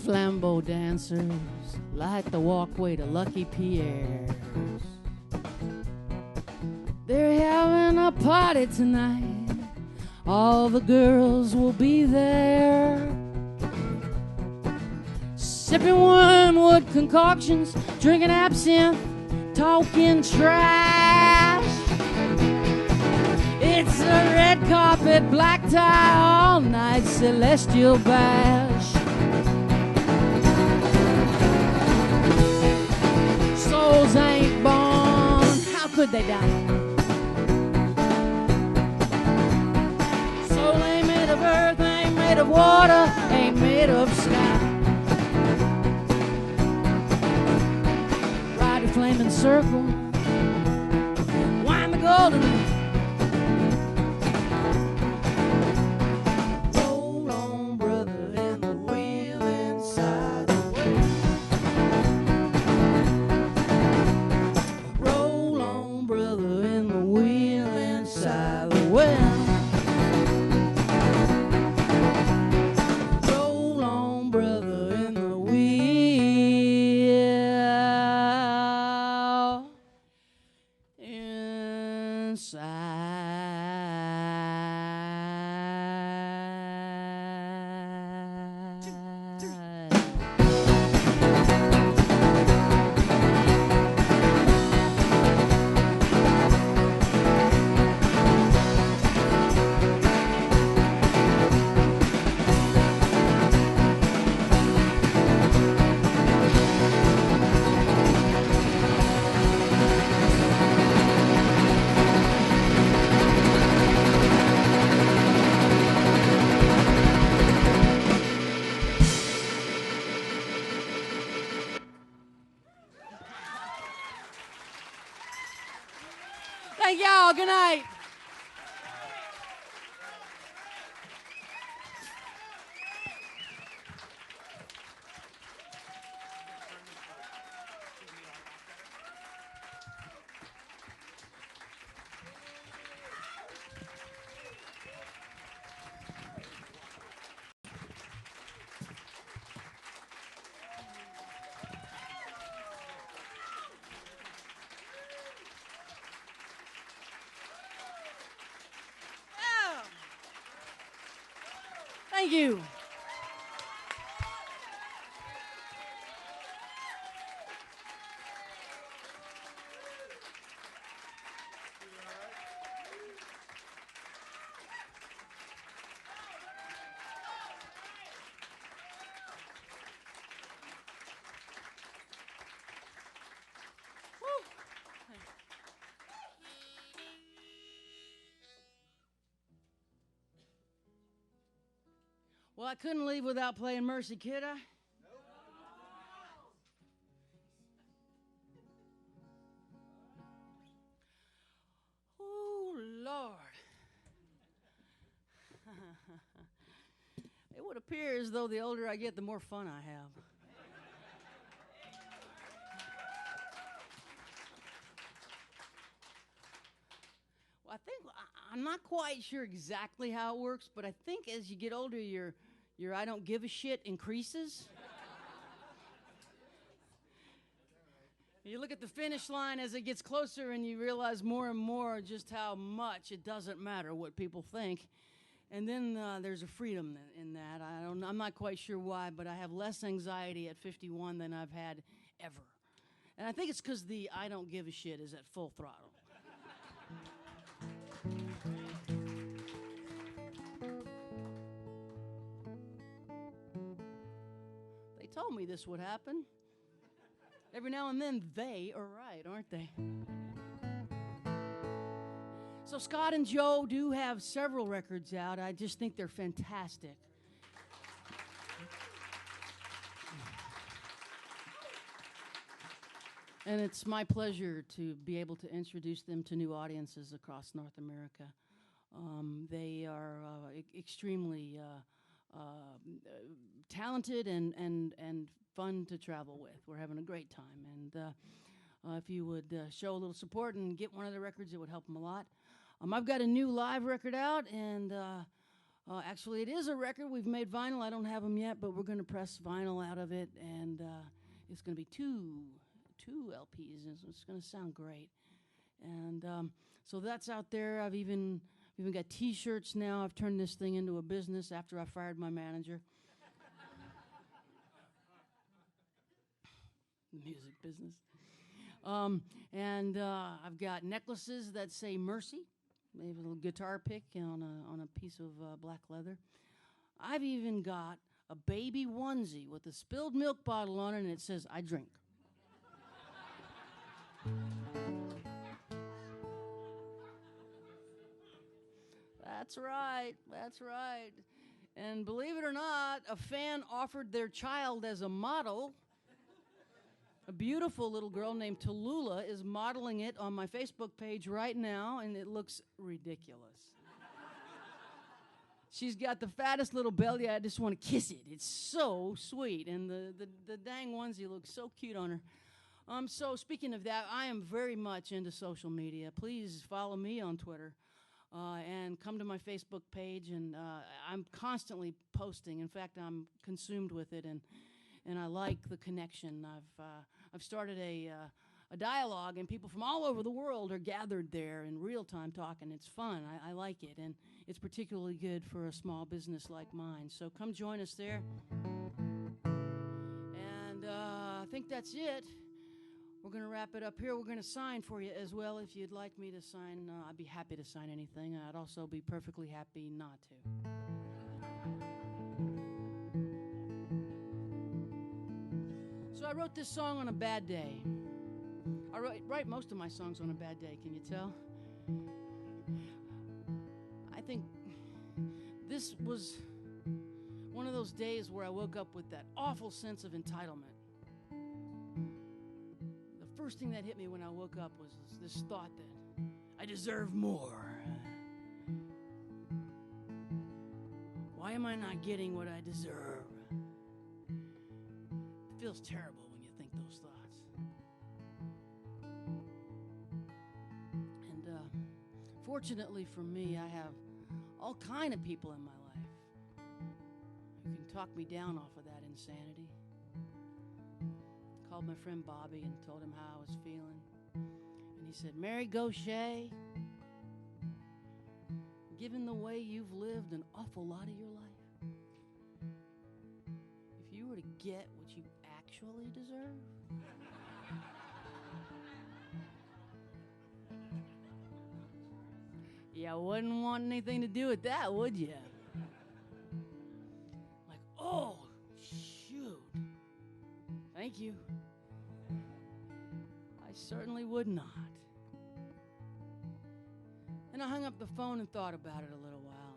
Flambeau dancers light the walkway to Lucky Pierre's. They're having a party tonight. All the girls will be there, sipping wormwood concoctions, drinking absinthe, talking trash. It's a red carpet, black tie, all night celestial bash. Souls ain't born, how could they die? Soul ain't made of earth, ain't made of water, ain't made of sky. Ride a flaming circle, wind the golden reel. Roll on, brother, in the wheel inside the wheel. Roll on, brother, in the wheel inside the wheel. Roll on, brother, in the wheel inside. Thank y'all. Good night. Thank you. Well, I couldn't leave without playing Mercy, could I? Oh, Lord. It would appear as though the older I get, the more fun I have. Well, I'm not quite sure exactly how it works, but I think as you get older, your I don't give a shit increases. You look at the finish line as it gets closer and you realize more and more just how much it doesn't matter what people think. And then there's a freedom in that. I'm not quite sure why, but I have less anxiety at 51 than I've had ever. And I think it's because the I don't give a shit is at full throttle. They told me this would happen. Every now and then, they are right, aren't they? So Scott and Joe do have several records out. I just think they're fantastic. And it's my pleasure to be able to introduce them to new audiences across North America. They are extremely talented and fun to travel with. We're having a great time. And if you would show a little support and get one of the records, it would help them a lot. I've got a new live record out, and actually it is a record. We've made vinyl. I don't have them yet, but we're going to press vinyl out of it, and it's going to be two LPs, and it's going to sound great. And so that's out there. I've even got T-shirts now. I've turned this thing into a business after I fired my manager. Music business. And I've got necklaces that say Mercy. They have a little guitar pick on a piece of black leather. I've even got a baby onesie with a spilled milk bottle on it, and it says, I drink. That's right. That's right. And believe it or not, a fan offered their child as a model. A beautiful little girl named Tallulah is modeling it on my Facebook page right now, and it looks ridiculous. She's got the fattest little belly. I just want to kiss it. It's so sweet, and the dang onesie looks so cute on her. So speaking of that, I am very much into social media. Please follow me on Twitter and come to my Facebook page, and I'm constantly posting. In fact, I'm consumed with it, and I like the connection. I've started a dialogue, and people from all over the world are gathered there in real time talking. It's fun. I like it, and it's particularly good for a small business like mine. So come join us there. And I think that's it. We're going to wrap it up here. We're going to sign for you as well. If you'd like me to sign, I'd be happy to sign anything. I'd also be perfectly happy not to. So I wrote this song on a bad day. I write most of my songs on a bad day, can you tell? I think this was one of those days where I woke up with that awful sense of entitlement. The first thing that hit me when I woke up was this thought that I deserve more. Why am I not getting what I deserve? It feels terrible when you think those thoughts. And fortunately for me, I have all kind of people in my life who can talk me down off of that insanity. Called my friend Bobby and told him how I was feeling. And he said, Mary Gauthier, given the way you've lived an awful lot of your life, get what you actually deserve? You wouldn't want anything to do with that, would you? Like, oh, shoot. Thank you. I certainly would not. And I hung up the phone and thought about it a little while.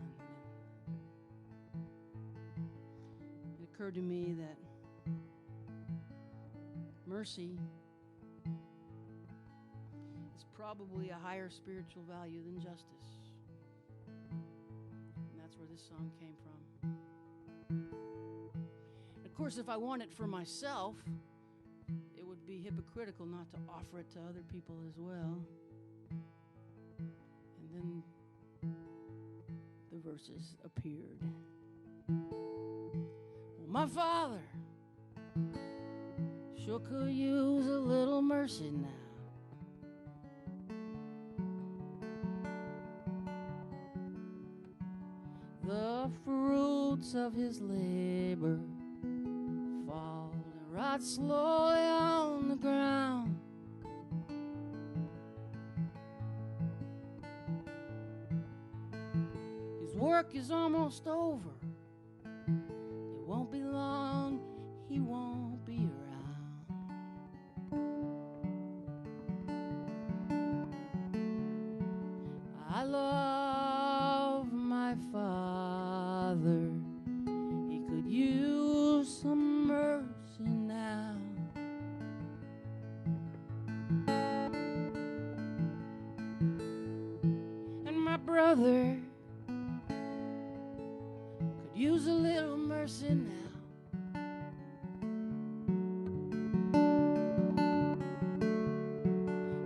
And it occurred to me that mercy is probably a higher spiritual value than justice. And that's where this song came from. And of course, if I want it for myself, it would be hypocritical not to offer it to other people as well. And then the verses appeared. Well, my Father sure could use a little mercy now. The fruits of his labor fall and rot slowly on the ground. His work is almost over. It won't be long, he won't be around. I love my Father. He could use some mercy now. And my brother could use a little mercy now.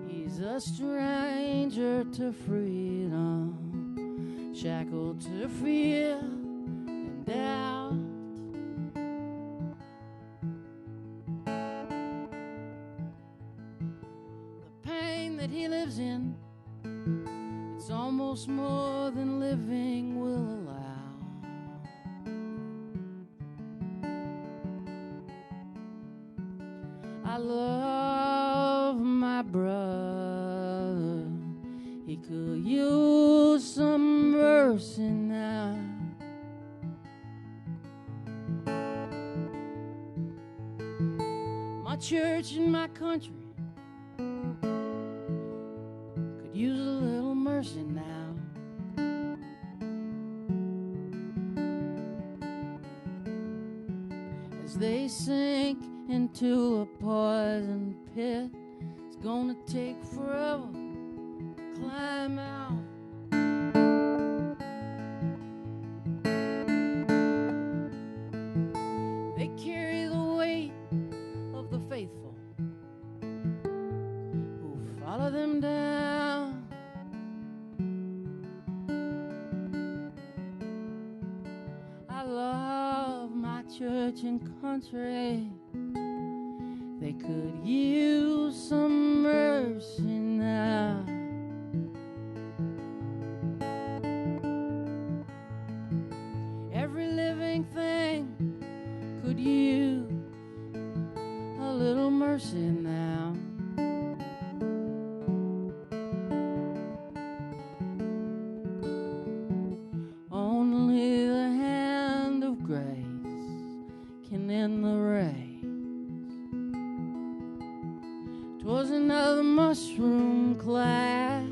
He's a stranger to freedom, shackled to fear and doubt. The pain that he lives in, it's almost more than living will allow. I love my brother. He could use some mercy now. My church and my country could use a little mercy now. As they sink into a poison pit, it's gonna take forever to climb out. They carry the weight of the faithful who follow them down. I love my church and country. They could use some mercy now. Every living thing could use a little mercy now. Only the hand of grace can end the race. 'Twas another mushroom cloud.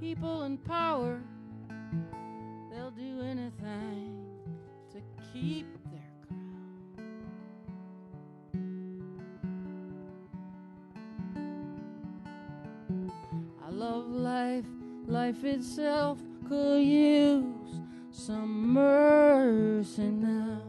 People in power, they'll do anything to keep their crown. I love life, life itself could use some mercy now.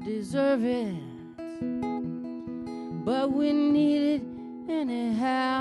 deserve it, but we need it anyhow.